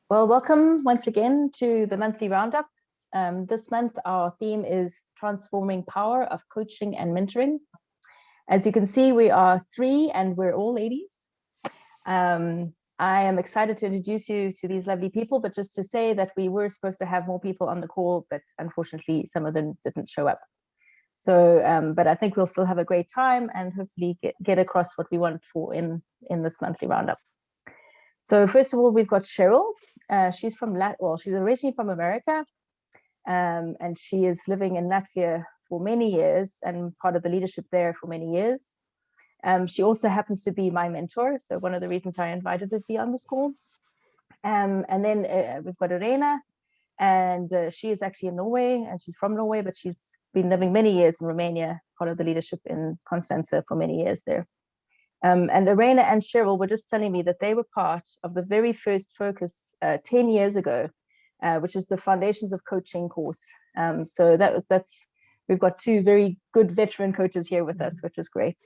Well, welcome once again to the monthly roundup. This month, our theme is transforming power of coaching and mentoring. As you can see, we are three and we're all ladies. I am excited to introduce you to these lovely people, but just to say that we were supposed to have more people on the call, but unfortunately, some of them didn't show up. So, but I think we'll still have a great time and hopefully get across what we want for in this monthly roundup. So first of all, we've got Cheryl. She's from she's originally from America, and she is living in Latvia for many years and part of the leadership there for many years. She also happens to be my mentor, so one of the reasons I invited her to be on this call. And then we've got Irene, and she is actually in Norway, and she's from Norway, but she's been living many years in Romania, part of the leadership in Constance for many years there. And Irene and Cheryl were just telling me that they were part of the very first focus 10 years ago, which is the Foundations of Coaching course. So we've got two very good veteran coaches here with us, which is great.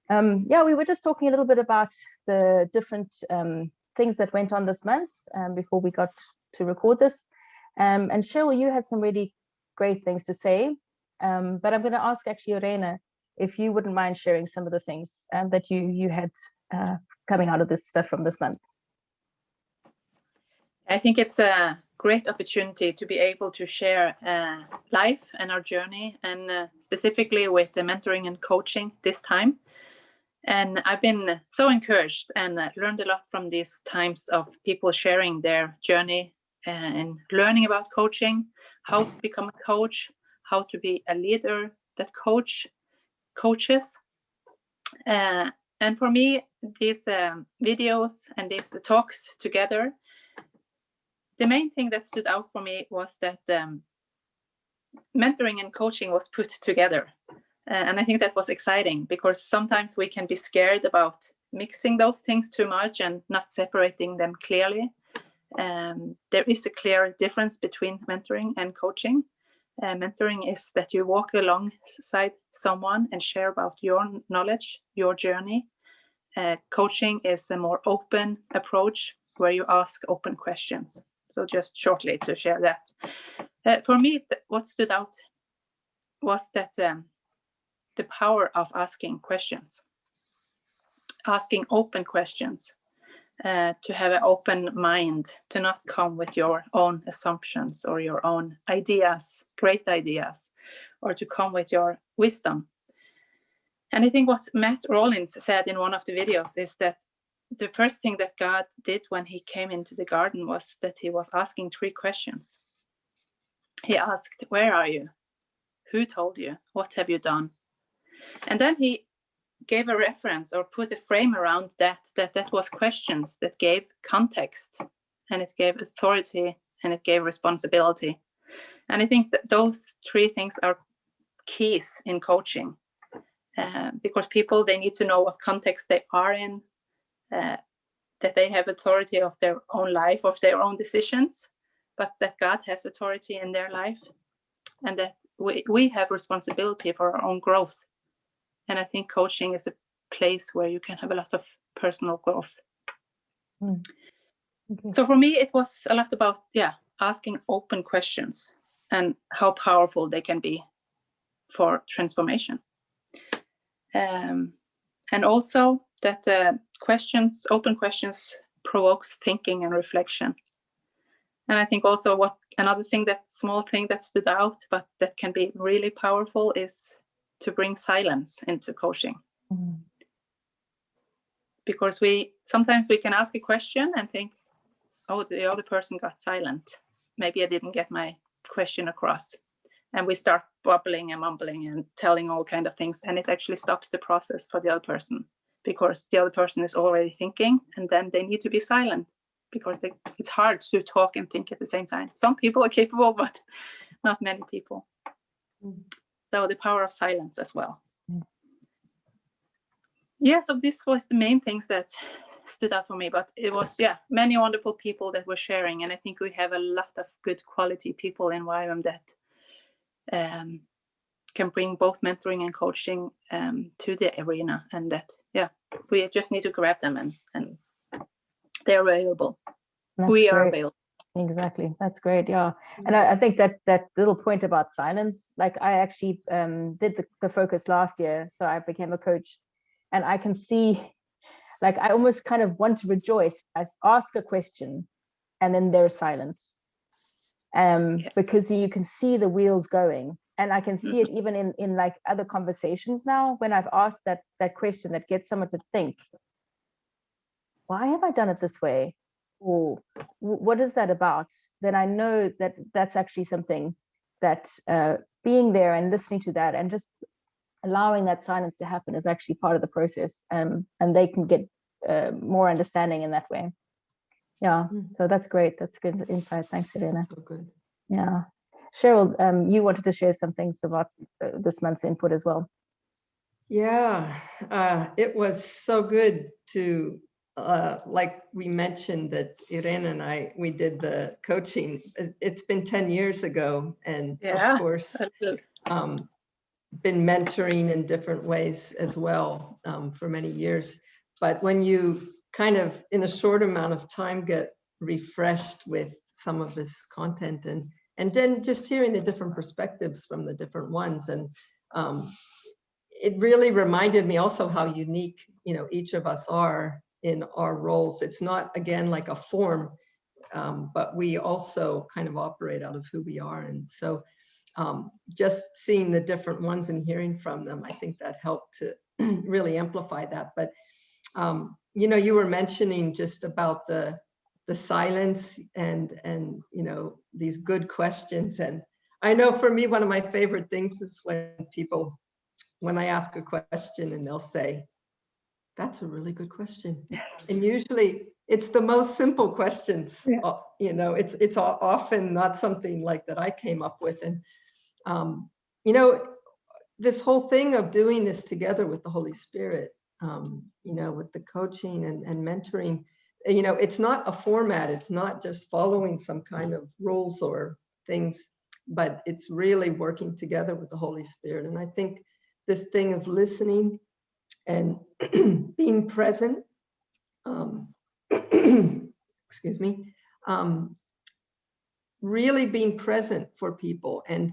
Yeah, we were just talking a little bit about the different things that went on this month before we got to record this. And Cheryl, you had some really great things to say, but I'm going to ask actually Irene if you wouldn't mind sharing some of the things that you had coming out of this stuff from this month. I think it's a great opportunity to be able to share life and our journey, and specifically with the mentoring and coaching this time. And I've been so encouraged and learned a lot from these times of people sharing their journey and learning about coaching, how to become a coach, how to be a leader that coaches. And for me, these videos and these talks together, the main thing that stood out for me was that mentoring and coaching was put together. And I think that was exciting, because sometimes we can be scared about mixing those things too much and not separating them clearly. There is a clear difference between mentoring and coaching. Mentoring is that you walk alongside someone and share about your knowledge, your journey. Coaching is a more open approach where you ask open questions. So just shortly to share that. For me, what stood out was that the power of asking questions, asking open questions, to have an open mind, to not come with your own assumptions or your own ideas, great ideas, or to come with your wisdom. And I think what Matt Rollins said in one of the videos is that the first thing that God did when he came into the garden was that he was asking 3 questions. He asked, where are you? Who told you? What have you done? And then he gave a reference or put a frame around that was questions that gave context, and it gave authority, and it gave responsibility. And I think that those 3 things are keys in coaching, because people, they need to know what context they are in, that they have authority of their own life, of their own decisions, but that God has authority in their life, and that we have responsibility for our own growth. And I think coaching is a place where you can have a lot of personal growth. Okay. So for me, it was a lot about, asking open questions and how powerful they can be for transformation. And also that open questions provokes thinking and reflection. And I think also another thing, small thing that stood out, but that can be really powerful, is to bring silence into coaching. Because sometimes we can ask a question and think, oh, the other person got silent. Maybe I didn't get my question across. And we start bubbling and mumbling and telling all kinds of things. And it actually stops the process for the other person, because the other person is already thinking, and then they need to be silent, because it's hard to talk and think at the same time. Some people are capable, but not many people. So the power of silence as well. So this was the main things that stood out for me, but it was many wonderful people that were sharing, and I think we have a lot of good quality people in YWAM that can bring both mentoring and coaching to the arena, and that we just need to grab them and they're available. we are great. available. Exactly. That's great. Yeah. And I think that little point about silence, like I actually did the focus last year. So I became a coach, and I can see, like, I almost kind of want to rejoice. I ask a question and then they're silent. Yes. Because you can see the wheels going. And I can see it even in like other conversations now, when I've asked that question that gets someone to think, why have I done it this way? Or what is that about? Then I know that that's actually something that being there and listening to that and just allowing that silence to happen is actually part of the process. And they can get more understanding in that way. Yeah, so that's great. That's good insight. Thanks, Elena. So good. Yeah. Cheryl, you wanted to share some things about this month's input as well. Yeah, it was so good to, like we mentioned that Irene and we did the coaching. It's been 10 years ago, and of course, been mentoring in different ways as well for many years. But when you kind of, in a short amount of time, get refreshed with some of this content, and then just hearing the different perspectives from the different ones, and it really reminded me also how unique, each of us are in our roles. It's not, again, like a form, but we also kind of operate out of who we are. And so just seeing the different ones and hearing from them, I think that helped to really amplify that. But, you were mentioning just about the silence and these good questions. And I know for me, one of my favorite things is when I ask a question and they'll say, that's a really good question. And usually it's the most simple questions. Yeah. It's often not something like that I came up with. And, this whole thing of doing this together with the Holy Spirit, with the coaching and mentoring, it's not a format. It's not just following some kind of rules or things, but it's really working together with the Holy Spirit. And I think this thing of listening and being present, excuse me, really being present for people, and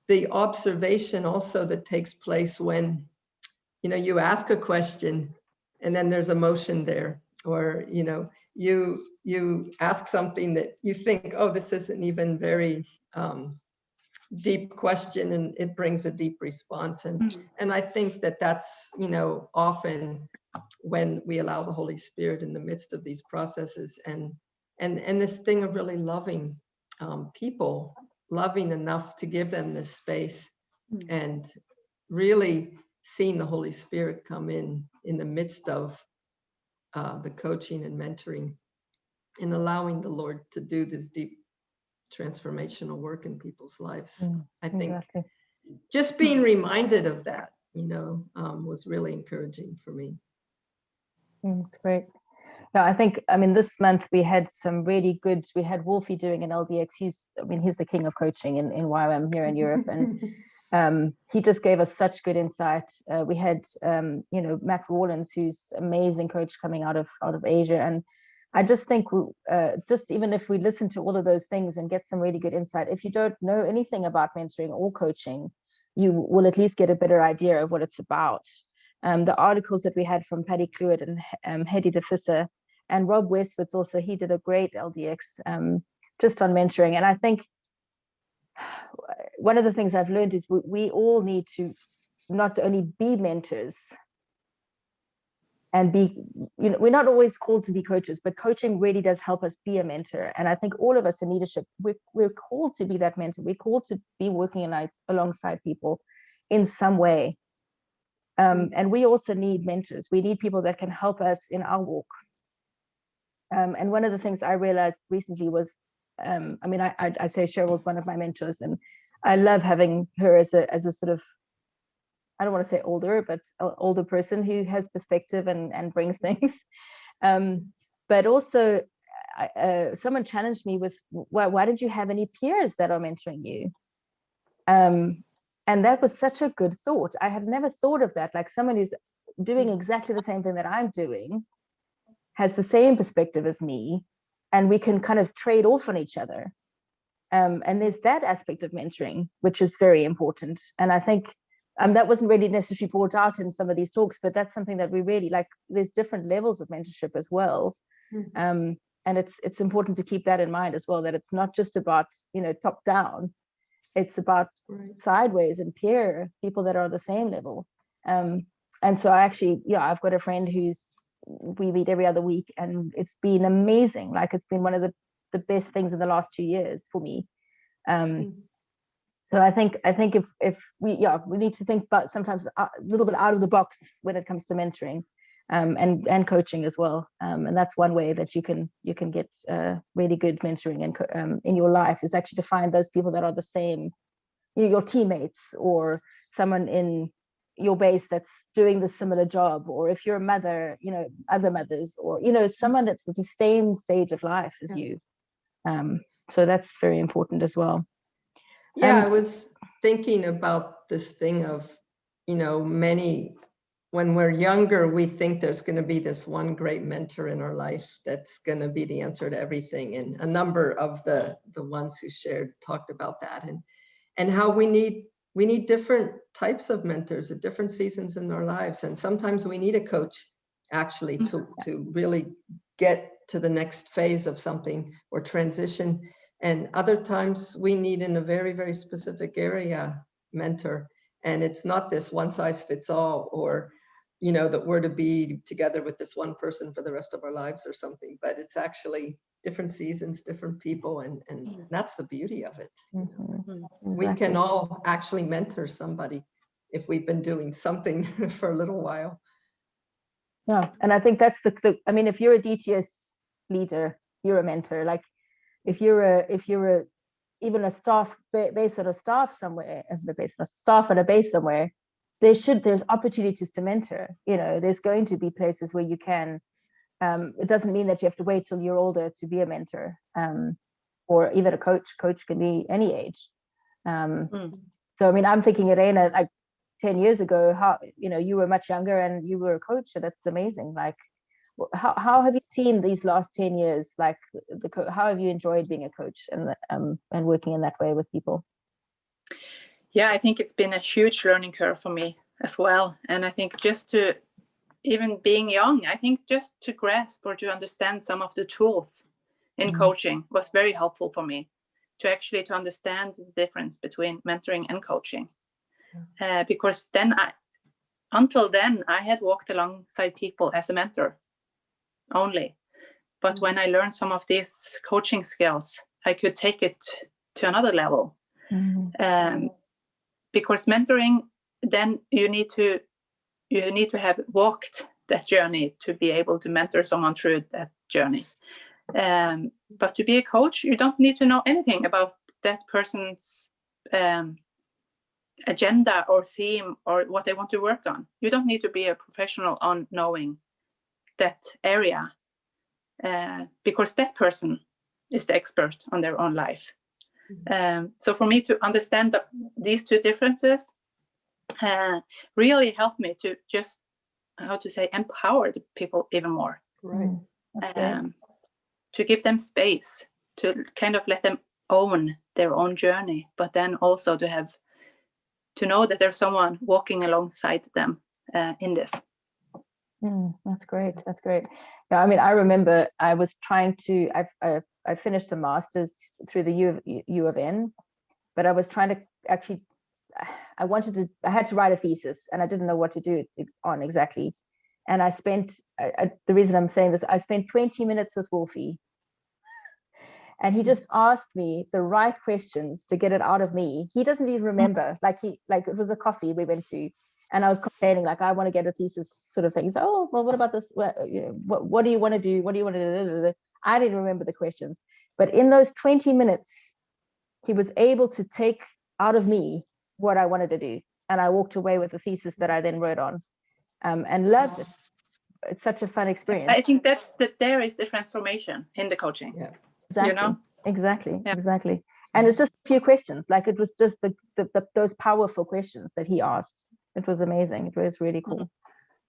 the observation also that takes place when, you ask a question and then there's emotion there, or, you ask something that you think, oh, this isn't even very deep question, and it brings a deep response. And I think that's often when we allow the Holy Spirit in the midst of these processes, and this thing of really loving people, loving enough to give them this space, and really seeing the Holy Spirit come in the midst of the coaching and mentoring, and allowing the Lord to do this deep transformational work in people's lives. I think just being reminded of that, was really encouraging for me. That's great. Yeah, I mean, this month we had some really good, we had Wolfie doing an LDX. He's the king of coaching in YWAM here in Europe. And he just gave us such good insight. We had, Matt Rawlins, who's amazing coach coming out of Asia. And I just think just even if we listen to all of those things and get some really good insight, if you don't know anything about mentoring or coaching, you will at least get a better idea of what it's about. The articles that we had from Paddy Cluett and Hedy de Visser, and Rob Westwood's also, he did a great LDX just on mentoring. And I think one of the things I've learned is we all need to not only be mentors and be, we're not always called to be coaches, but coaching really does help us be a mentor. And I think all of us in leadership, we're called to be that mentor. We're called to be working alongside people in some way. And we also need mentors. We need people that can help us in our walk. And one of the things I realized recently was, I say Cheryl's one of my mentors, and I love having her as a sort of, I don't want to say older, but older person who has perspective and brings things. But also, someone challenged me with, why did you have any peers that are mentoring you? And that was such a good thought. I had never thought of that. Like, someone who's doing exactly the same thing that I'm doing has the same perspective as me, and we can kind of trade off on each other. And there's that aspect of mentoring, which is very important. And I think that wasn't really necessarily brought out in some of these talks, but that's something that we really like. There's different levels of mentorship as well. And it's important to keep that in mind as well, that it's not just about, top down. It's about sideways and peer people that are on the same level. And so I actually, I've got a friend we meet every other week, and it's been amazing. Like, it's been one of the best things in the last 2 years for me. So I think if we need to think about sometimes a little bit out of the box when it comes to mentoring, and coaching as well. And that's one way that you can get really good mentoring and in your life, is actually to find those people that are the same, your teammates, or someone in your base that's doing the similar job, or if you're a mother, other mothers, or someone that's at the same stage of life as you. So that's very important as well. I was thinking about this thing of, when we're younger, we think there's going to be this one great mentor in our life that's going to be the answer to everything. And a number of the ones who shared talked about that, and how we need different types of mentors at different seasons in our lives. And sometimes we need a coach actually to really get to the next phase of something or transition. And other times we need, in a very, very specific area, mentor. And it's not this one size fits all, or, that we're to be together with this one person for the rest of our lives or something, but it's actually different seasons, different people. And that's the beauty of it. Exactly. We can all actually mentor somebody if we've been doing something for a little while. Yeah. And I think that's if you're a DTS leader, you're a mentor. Like, if you're even a staff based on a staff somewhere, staff on a base somewhere, there's opportunities to mentor. There's going to be places where you can. It doesn't mean that you have to wait till you're older to be a mentor, or even a coach. Coach can be any age. So I'm thinking, Irene, like 10 years ago, how you were much younger and you were a coach, and that's amazing. Like, how have you seen these last 10 years? Like, how have you enjoyed being a coach and working in that way with people? Yeah, I think it's been a huge learning curve for me as well. And I think even being young, I think just to grasp or to understand some of the tools in coaching was very helpful for me, to understand the difference between mentoring and coaching. Because until then, I had walked alongside people as a mentor only. But when I learned some of these coaching skills, I could take it to another level. Because mentoring, then you need to have walked that journey to be able to mentor someone through that journey. But to be a coach, you don't need to know anything about that person's agenda or theme or what they want to work on. You don't need to be a professional on knowing that area, because that person is the expert on their own life. So for me to understand these two differences really helped me to just, empower the people even more. Right. To give them space, to kind of let them own their own journey, but then also to know that there's someone walking alongside them in this. That's great. Yeah, I remember I was trying to. I finished a master's through the U of N, but I was trying to actually. I had to write a thesis, and I didn't know what to do it on exactly. And I spent. The reason I'm saying this, I spent 20 minutes with Wolfie, and he just asked me the right questions to get it out of me. He doesn't even remember. Like it was a coffee we went to. And I was complaining, like, I want to get a thesis sort of thing. He's like, oh, well, what about this? What do you want to do? What do you want to do? I didn't remember the questions. But in those 20 minutes, he was able to take out of me what I wanted to do. And I walked away with a thesis that I then wrote on, and loved it. It's such a fun experience. I think there is the transformation in the coaching. Yeah, exactly. Exactly. And it's just a few questions. Like, it was just those powerful questions that he asked. It was amazing. It was really cool.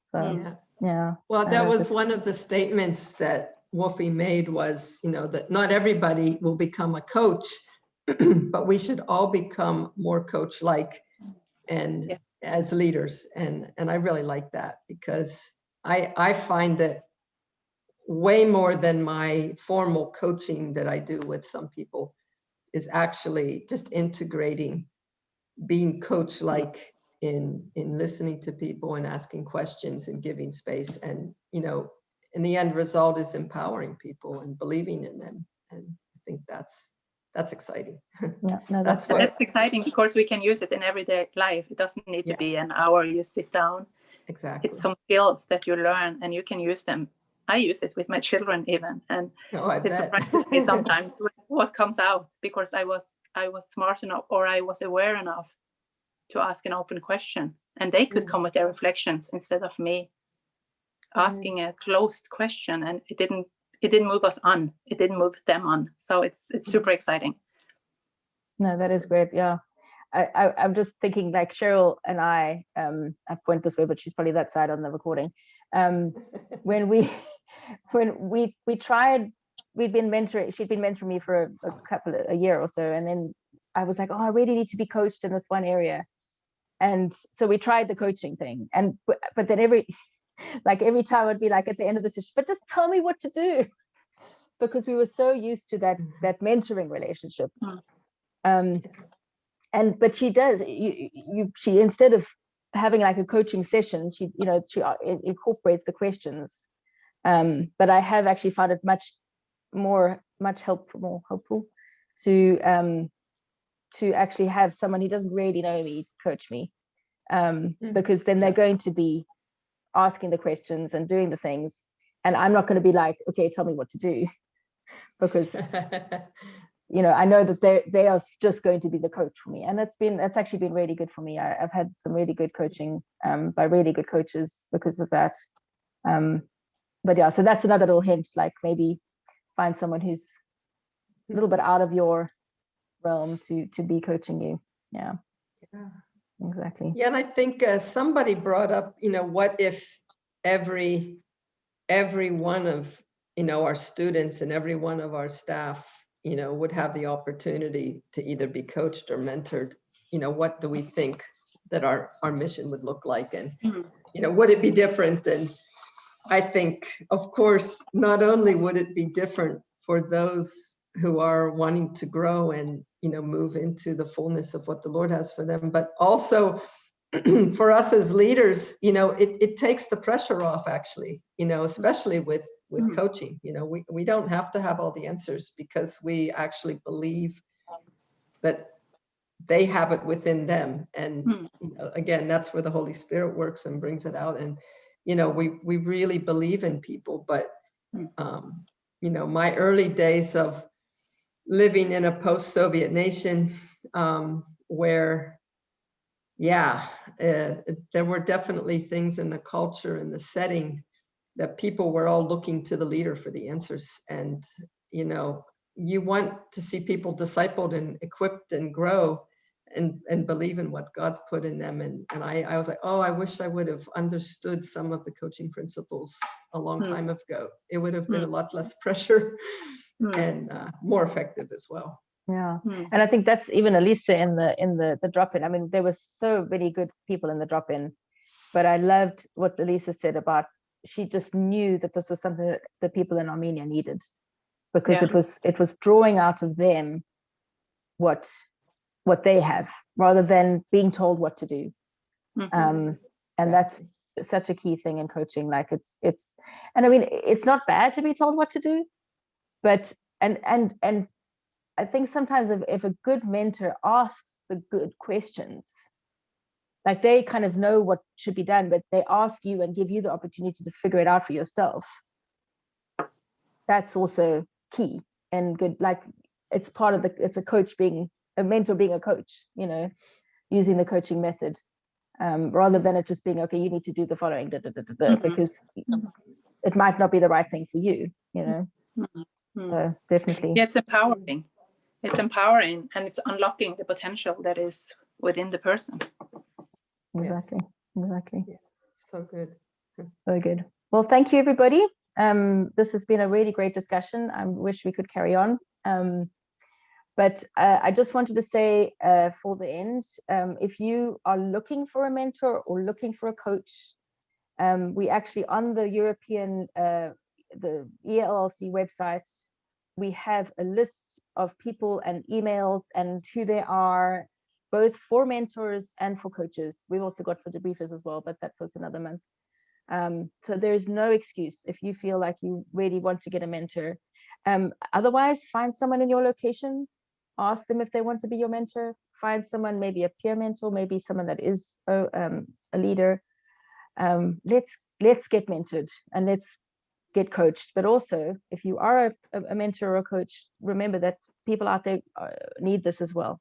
So, yeah. Well, that was one of the statements that Wolfie made was, that not everybody will become a coach, but we should all become more coach-like and as leaders. And I really like that, because I find that way more than my formal coaching that I do with some people is actually just integrating being coach-like in listening to people and asking questions and giving space. And, and the end result is empowering people and believing in them. And I think that's exciting. Yeah, no, that's exciting, because we can use it in everyday life. It doesn't need to be an hour you sit down. Exactly. It's some skills that you learn and you can use them. I use it with my children even, and it surprises me sometimes what comes out, because I was smart enough, or I was aware enough to ask an open question, and they could come with their reflections instead of me asking a closed question, and it didn't move us on. It didn't move them on. So it's super exciting. No, that is great. Yeah. I'm just thinking, like, Cheryl and I point this way, but she's probably that side on the recording. When we tried, she'd been mentoring me for a year or so. And then I was like, oh, I really need to be coached in this one area. And so we tried the coaching thing. But then every time I'd be like at the end of the session, but just tell me what to do. Because we were so used to that mentoring relationship. But she does, she instead of having like a coaching session, she incorporates the questions. But I have actually found it much helpful to actually have someone who doesn't really know me coach me, because then they're going to be asking the questions and doing the things, and I'm not going to be like, okay, tell me what to do, because I know that they are just going to be the coach for me. And that's actually been really good for me. I've had some really good coaching by really good coaches because of that. But yeah, so that's another little hint, like maybe find someone who's a little bit out of your realm to be coaching you. Yeah, exactly. Yeah, and I think somebody brought up, what if every one of our students and every one of our staff would have the opportunity to either be coached or mentored. What do we think that our mission would look like? And would it be different? And I think, of course, not only would it be different for those who are wanting to grow and move into the fullness of what the Lord has for them, but also for us as leaders, it takes the pressure off, actually, especially with coaching. We don't have to have all the answers, because we actually believe that they have it within them. And again, that's where the Holy Spirit works and brings it out. And we really believe in people. But my early days of living in a post-Soviet nation, where there were definitely things in the culture and the setting that people were all looking to the leader for the answers. And, you want to see people discipled and equipped and grow and believe in what God's put in them. And I was like, oh, I wish I would have understood some of the coaching principles a long time ago. It would have been a lot less pressure and more effective as well. Yeah. And I think that's even Elisa in the drop-in. I mean, there were so many good people in the drop-in, but I loved what Elisa said about, she just knew that this was something that the people in Armenia needed, because it was drawing out of them what they have, rather than being told what to do. And that's such a key thing in coaching. Like it's and I mean, it's not bad to be told what to do, but and I think sometimes if a good mentor asks the good questions, like they kind of know what should be done, but they ask you and give you the opportunity to figure it out for yourself. That's also key and good. Like it's part of it's a mentor being a coach, using the coaching method, rather than it just being, okay, you need to do the following, because it might not be the right thing for you, So definitely. Yeah, it's empowering. It's empowering, and it's unlocking the potential that is within the person. Exactly. Yeah, so good. So good. Well, thank you, everybody. This has been a really great discussion. I wish we could carry on. But I just wanted to say for the end, if you are looking for a mentor or looking for a coach, we actually on the European, the ELLC website, we have a list of people and emails and who they are, both for mentors and for coaches. We've also got for debriefers as well, but that was another month. So there is no excuse if you feel like you really want to get a mentor. Otherwise, find someone in your location, ask them if they want to be your mentor, find someone, maybe a peer mentor, maybe someone that is a leader. Let's get mentored and let's get coached. But also, if you are a mentor or a coach, remember that people out there need this as well.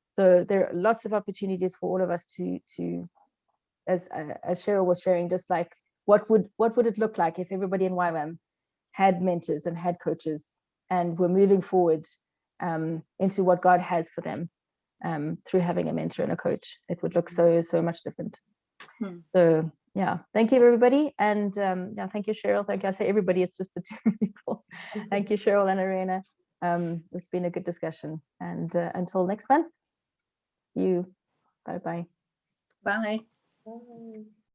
So there are lots of opportunities for all of us to as Cheryl was sharing, just like what would it look like if everybody in YWAM had mentors and had coaches and were moving forward into what God has for them through having a mentor and a coach. It would look so much different. So yeah, thank you everybody, and yeah, thank you Cheryl. Thank you. I say everybody, it's just the two people. Thank you Cheryl and Irene. It's been a good discussion, and until next month, see you. Bye. Bye. Bye.